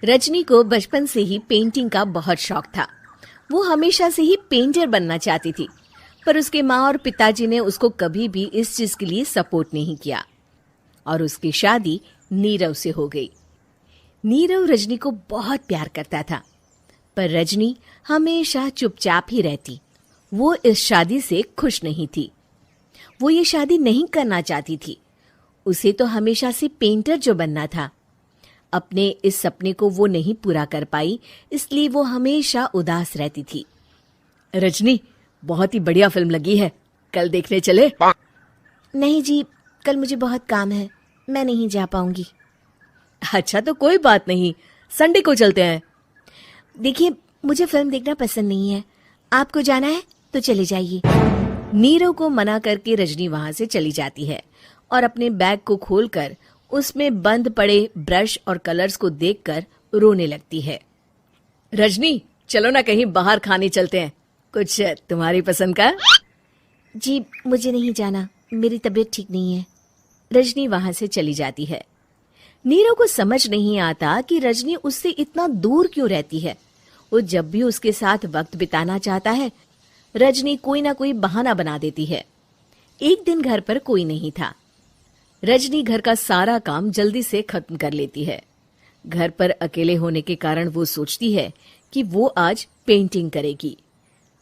रजनी को बचपन से ही पेंटिंग का बहुत शौक था। वो हमेशा से ही पेंटर बनना चाहती थी, पर उसके माँ और पिताजी ने उसको कभी भी इस चीज के लिए सपोर्ट नहीं किया और उसकी शादी नीरव से हो गई। नीरव रजनी को बहुत प्यार करता था, पर रजनी हमेशा चुपचाप ही रहती। वो इस शादी से खुश नहीं थी। वो ये शादी नहीं करना चाहती थी। उसे तो हमेशा से पेंटर जो बनना था। अपने इस सपने को वो नहीं पूरा कर पाई, इसलिए वो हमेशा उदास रहती थी। रजनी, बहुत ही बढ़िया फिल्म लगी है, कल देखने चले? नहीं जी, कल मुझे बहुत काम है, मैं नहीं जा पाऊंगी। अच्छा तो कोई बात नहीं, संडे को चलते हैं। देखिए, मुझे फिल्म देखना पसंद नहीं है। आपको जाना है तो चले जाइए। नीरव को मना करके रजनी वहां से चली जाती है और अपने बैग को खोलकर उसमें बंद पड़े ब्रश और कलर्स को देखकर रोने लगती है। रजनी, चलो ना कहीं बाहर खाने चलते हैं, कुछ तुम्हारी पसंद का। जी, मुझे नहीं जाना, मेरी तबीयत ठीक नहीं है। रजनी वहां से चली जाती है। नीरव को समझ नहीं आता कि रजनी उससे इतना दूर क्यों रहती है। वो जब भी उसके साथ वक्त बिताना चाहता है, रजनी कोई ना कोई बहाना बना देती है। एक दिन घर पर कोई नहीं था। रजनी घर का सारा काम जल्दी से खत्म कर लेती है। घर पर अकेले होने के कारण वो सोचती है कि वो आज पेंटिंग करेगी।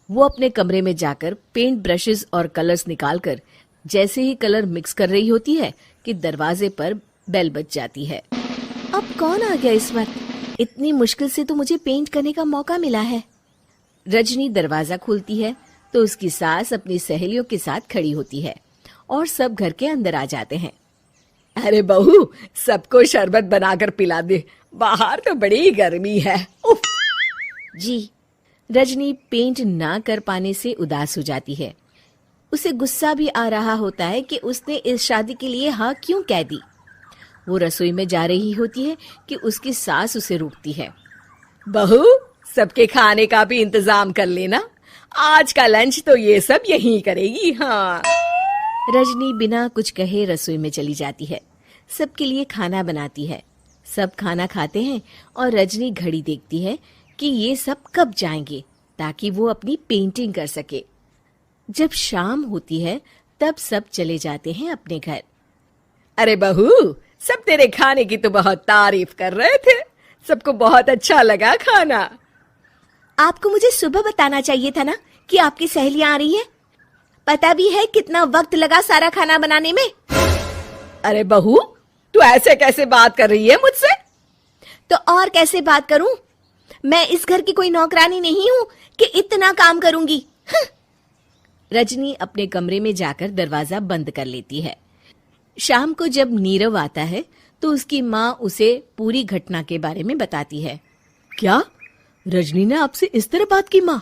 वो अपने कमरे में जाकर पेंट ब्रशेस और कलर्स निकालकर जैसे ही कलर मिक्स कर रही होती है कि दरवाजे पर बेल बज जाती है। अब कौन आ गया इस वक्त? इतनी मुश्किल से तो मुझे पेंट करने का मौका मिला है। रजनी दरवाजा खोलती है तो उसकी सास अपनी सहेलियों के साथ खड़ी होती है और सब घर के अंदर आ जाते हैं। अरे बहू, सबको शरबत बनाकर पिला दे, बाहर तो बड़ी गर्मी है। उफ। जी। रजनी पेंट ना कर पाने से उदास हो जाती है। उसे गुस्सा भी आ रहा होता है कि उसने इस शादी के लिए हाँ क्यों कह दी। वो रसोई में जा रही होती है कि उसकी सास उसे रोकती है। बहू, सबके खाने का भी इंतजाम कर लेना, आज का लंच तो ये सब यहीं करेगी। हाँ। रजनी बिना कुछ कहे रसोई में चली जाती है। सबके लिए खाना बनाती है। सब खाना खाते हैं और रजनी घड़ी देखती है कि ये सब कब जाएंगे ताकि वो अपनी पेंटिंग कर सके। जब शाम होती है तब सब चले जाते हैं अपने घर। अरे बहू, सब तेरे खाने की तो बहुत तारीफ कर रहे थे, सबको बहुत अच्छा लगा खाना। आपको मुझे सुबह बताना चाहिए था ना कि आपकी सहेलियां आ रही हैं। पता भी है कितना वक्त लगा सारा खाना बनाने में। अरे बहू, तू ऐसे कैसे बात कर रही है मुझसे? तो और कैसे बात करूं? मैं इस घर की कोई नौकरानी नहीं हूं कि इतना काम करूंगी। रजनी अपने कमरे में जाकर दरवाजा बंद कर लेती है। शाम को जब नीरव आता है तो उसकी माँ उसे पूरी घटना के बारे में बताती है। क्या रजनी ने आपसे इस तरह बात की माँ?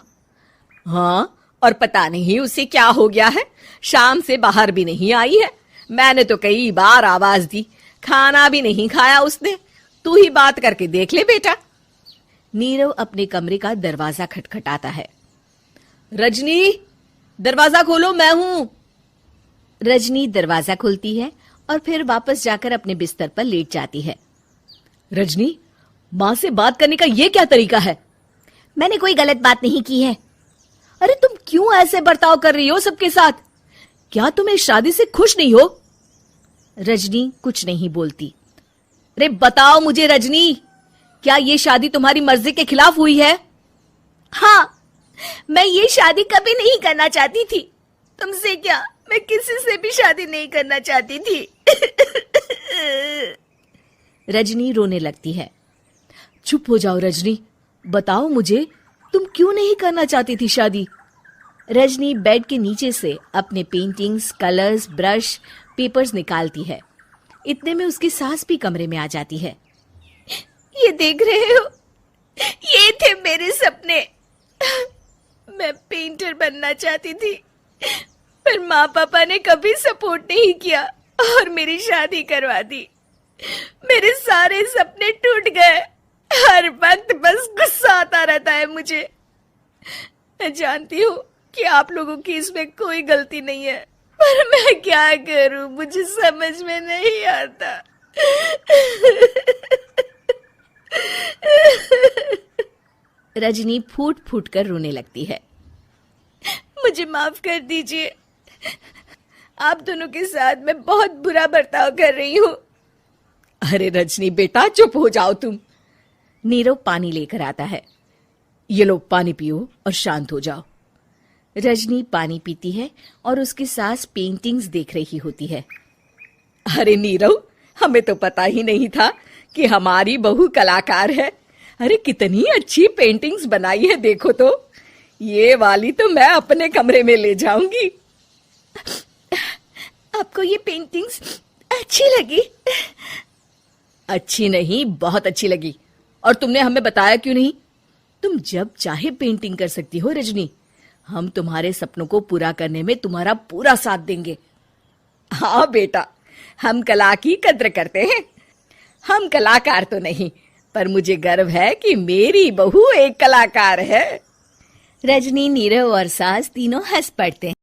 हाँ, और पता नहीं उसे क्या हो गया है, शाम से बाहर भी नहीं आई है। मैंने तो कई बार आवाज दी, खाना भी नहीं खाया उसने। तू ही बात करके देख ले बेटा। नीरव अपने कमरे का दरवाजा खटखटाता है। रजनी, दरवाजा खोलो, मैं हूं। रजनी दरवाजा खोलती है और फिर वापस जाकर अपने बिस्तर पर लेट जाती है। रजनी, माँ से बात करने का ये क्या तरीका है? मैंने कोई गलत बात नहीं की है। अरे तुम क्यों ऐसे बर्ताव कर रही हो सबके साथ? क्या तुम इस शादी से खुश नहीं हो? रजनी कुछ नहीं बोलती। अरे बताओ मुझे रजनी, क्या ये शादी तुम्हारी मर्जी के खिलाफ हुई है? हाँ, मैं ये शादी कभी नहीं करना चाहती थी। तुमसे क्या, मैं किसी से भी शादी नहीं करना चाहती थी। रजनी रोने लगती है। चुप हो जाओ रजनी, बताओ मुझे, तुम क्यों नहीं करना चाहती थी शादी? रजनी बेड के नीचे से अपने पेंटिंग्स, कलर्स, ब्रश, पेपर्स निकालती है। इतने में उसकी सास भी कमरे में आ जाती है। ये देख रहे हो, ये थे मेरे सपने। मैं पेंटर बनना चाहती थी, पर माँ पापा ने कभी सपोर्ट नहीं किया और मेरी शादी करवा दी। मेरे सारे सपने टूट गए। हर वक्त बस गुस्सा आता रहता है मुझे। मैं जानती हूँ कि आप लोगों की इसमें कोई गलती नहीं है, पर मैं क्या करूँ, मुझे समझ में नहीं आता। रजनी फूट फूट कर रोने लगती है। मुझे माफ कर दीजिए, आप दोनों के साथ मैं बहुत बुरा बर्ताव कर रही हूँ। अरे रजनी बेटा, चुप हो जाओ तुम। नीरव पानी लेकर आता है। ये लो पानी पियो और शांत हो जाओ। रजनी पानी पीती है और उसकी सास पेंटिंग्स देख रही होती है। अरे नीरव, हमें तो पता ही नहीं था कि हमारी बहू कलाकार है। अरे कितनी अच्छी पेंटिंग्स बनाई है, देखो तो। ये वाली तो मैं अपने कमरे में ले जाऊंगी। आपको ये पेंटिंग्स अच्छी लगी? अच्छी नहीं, बहुत अच्छी लगी। और तुमने हमें बताया क्यों नहीं? तुम जब चाहे पेंटिंग कर सकती हो रजनी। हम तुम्हारे सपनों को पूरा करने में तुम्हारा पूरा साथ देंगे। हाँ बेटा, हम कला की कद्र करते हैं। हम कलाकार तो नहीं, पर मुझे गर्व है कि मेरी बहू एक कलाकार है। रजनी, नीरव और सास तीनों हंस पड़ते हैं।